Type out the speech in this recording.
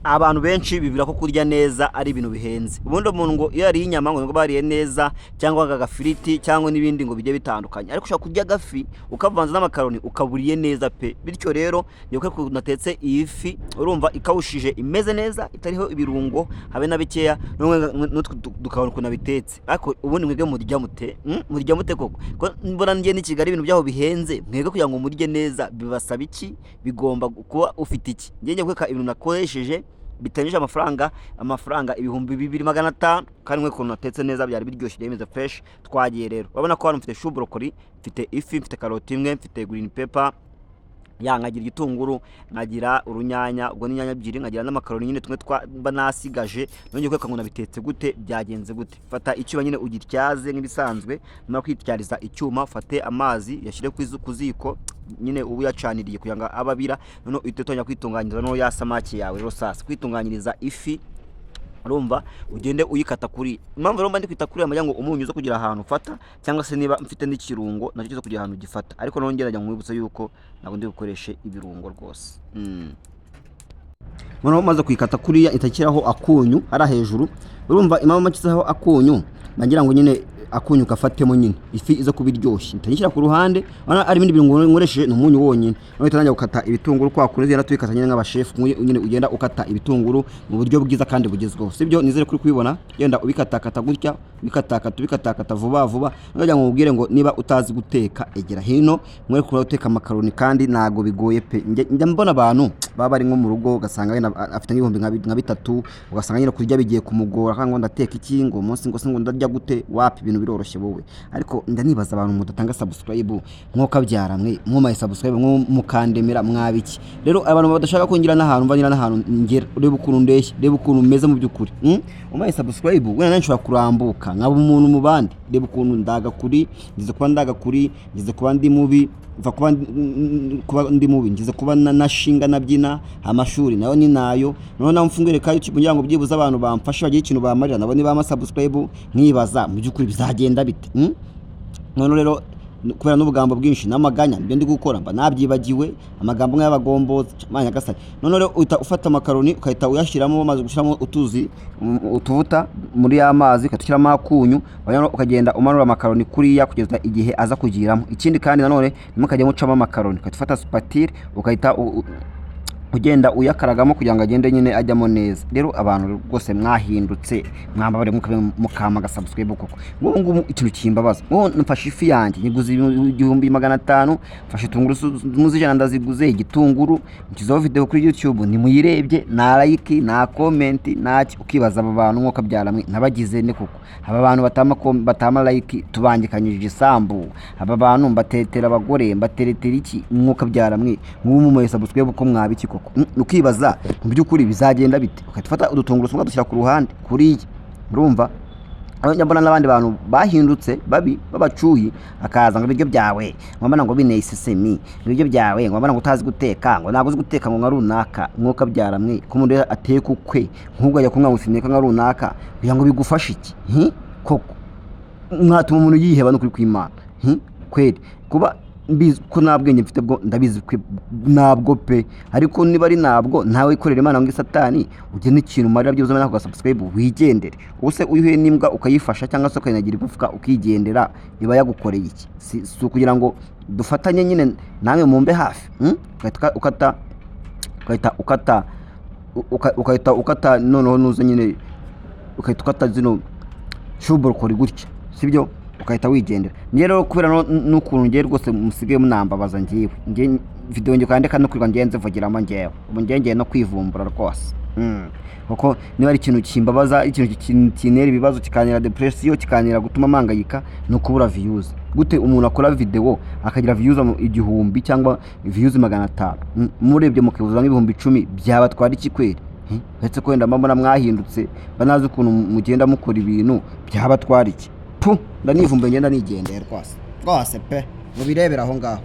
abantu benshi bibwira ko kurya neza ari ibintu bihenze. Ubundi umuntu ngo iyo yariye inyama ngo bariye neza cyangwa agafiriti cyangwa n'ibindi ngo bijye bitandukanye, ariko ushaka kurya agafi ukavanza n'amakaroni ukaburiye neza pe. Bityo rero niyo ko natetse iyi fi urumva ikawushije imeze neza itariho ibirungo habe na bikeya dukabona ukuntu bitetse. Ariko ubundi mwebwe murya mute koko ko mbona ngiye ni Kigali ibintu byaho bihenze, mwebwe kugira ngo murye neza bibasaba iki? Bigomba kuba ufite iki? Ngiye kweka ibintu nakoresheje bitanyije amafaranga ibihumbi 2500 kandi mwe kuntu natetse neza byari biryoshye byemeze fresh. Twagiye rero urabona ko hano mfite chou broccoli, mfite ifi, mfite karoti imwe, mfite green pepper, nkagira igitunguru, nkagira urunyanya, ubwo n'inyanya ebyiri, nkagira n'amakaroni nyine tumwe twaba nasigaje. Nongeye kweka ngo nabitetse gute byagenze gute. Fata icyuma nyine ugityaze nk'ibisanzwe, nyuma kwityariza icyuma ufate amazi yashire ku ziko nyine ubu yacaniriye kugira ngo ababira, none uhite kwitunganyiriza no ya samaki yawe. Rero sasa kwitunganyiriza ifi urumva ugende uyikata kuri impamvu rero ndi kwita kuri amajya ngo umunyu zo kugira ahantu ufata, cyangwa se niba mfite n'ikirungo nacyo zo kugira ahantu gifata. Ariko nongera njya mwibutsa yuko ntabwo ndi gukoresha ibirungo rwose. Mwana umaze kuyikata kuriya itakiraho akunyu ara hejuru, urumva impamvu makizaho akunyu nagira ngo nyine akunyu kafatemo nyine ifi izo kubiryoshye. Ntanyishyira ku ruhande ana ari ibindi birungo nkoresheje n'umunyu wonyine. None tanajya gukata ibitunguru kwa kuri zera tubikata nyine nk'abashef nyine ugenda ukata ibitunguru mu buryo bwiza kandi bugezweho. Sibyo nizere kuri kubibona genda ubikatakata gutya ubikatakata vuba ngajya ngo ubwire ngo niba utazi guteka egera hino mwe kuri guteka amakaroni kandi nago bigoye pe. Njya mbona abantu baba bari nko mu rugo ugasanga afite nk'ibihumbi nka bitatu ugasanga nyine kurya bigiye kumugora kandi ngo ndateka iki ngo umunsi ngo se ngo ndarya gute wapi ibintu biroroshye wowe. Ariko ndanibaza abantu mudatanga subscribe nkoka byaramwe mwomaye subscribe mukandemera mwabiki. Rero abantu badashaka kungira n'ahantu mvanira n'ahantu ngera urebe ukuntu ndeshye rebe ukuntu meze mu byukuri umaye subscribe wena nanshobora kurambuka nkaba umuntu mu bandi. Rebe ukuntu ndagakuri ngize kuba ndagakuri ngize kuba ndi mubi kuba ndi mubi ngize kuba nashinga nabyina amashuri nayo ni nayo none namfungure ka YouTube ngira ngo byibuza abantu bamfasha bagiye ikintu bamarira nabo ni ba subscribe nkibaza mu byukuri bizagenda bite. None rero kubera n'ubugambo bwinshi n'amaganya nibyo ndi gukora mba nabyibagiwe amagambo nk'abagombo manya gasari. None rero ufata amakaroni ukahita uyashiramo maze gushiramo utuzi utuvuta muri amazi ukatushyiramo akunyu ukagenda umanura amakaroni kuriya kugeza igihe aza kugiramo. Ikindi kandi nanone nimukajya mucamo amakaroni ukafata spatule ukahita ugenda uyakaragamo kugira ngo agende nyine ajyamo neza. Rero abantu rwose mwahindutse mwambabare mukama gasubscribe koko ngo ikintu kimbabaza ngo mfashe ifi yanjye nyiguze 1500 mfashe tunguru muzijana ndaziguze igitunguru nkizo video kuri YouTube ni muyirebye na like na comment naki ukibaza aba bantu nko kabyaramwe nabagize ne koko aba bantu batama like tubangikanyije isambu aba bantu mbatetera abagore mbateretera iki nko kabyaramwe nk'umumoye subscribe ko mwabiki koko ukibaza mu byukuri bizagenda bite. Ukafata udutunguru sumwa dushyira ku ruhande kuriye urumva abanyambona n'abandi bantu bahindutse babi babacuyi akaza ngo ibiryo byawe ngomba ngo bine isesemi ibiryo byawe ngomba ngo utazi guteka ngo naguze guteka ngo nkarunaka nkoka byaramwe ko umuntu ateka ukwe nk'ubwo ajya kumwa gusimeka nkarunaka kugira ngo bigufashe iki koko mwatuma umuntu yiheba no kuri kw'Imana kweli kuba mbizi ko nabwenge mfite bwo ndabizi nabwo pe. Ariko niba ari nabwo ntawe ikorera Imana ngo Satani ujye n'ikintu marira byo uzamena ku subscribe wigendere ubuse uyuhe nimbwa ukayifasha cyangwa se ukayinagira ifuka ukigendera iba yagukoreye iki si kugira ngo dufatanye nyine namwe mumbe hafi ukata noneho nuzo nyine ukata zino chou broccoli gutya sibyo ukahita wigendera. Ngiye rero kubera n'ukuntu ngiye rwose musigaye munambabaza ngiye video ngiye kandi no kwirwa ngenze vugiramo ngiye ubu ngiye no kwivumbura rwose kuko niba ari ikintu kimbabaza ikintu kinera ibibazo kikanira depression kikanira gutuma mangayika no kubura views. Gute umuntu akora video akagira views 1000 cyangwa views 500 murebye mukivuza nk'ibihumbi 10 byabatwara iki kweri ndetse kwenda mbona mwahindutse banazi ukuntu mugenda mukora ibintu byabatwara iki ndanivumbe ngenda nigendera rwose pe mubirebera aho ngaho.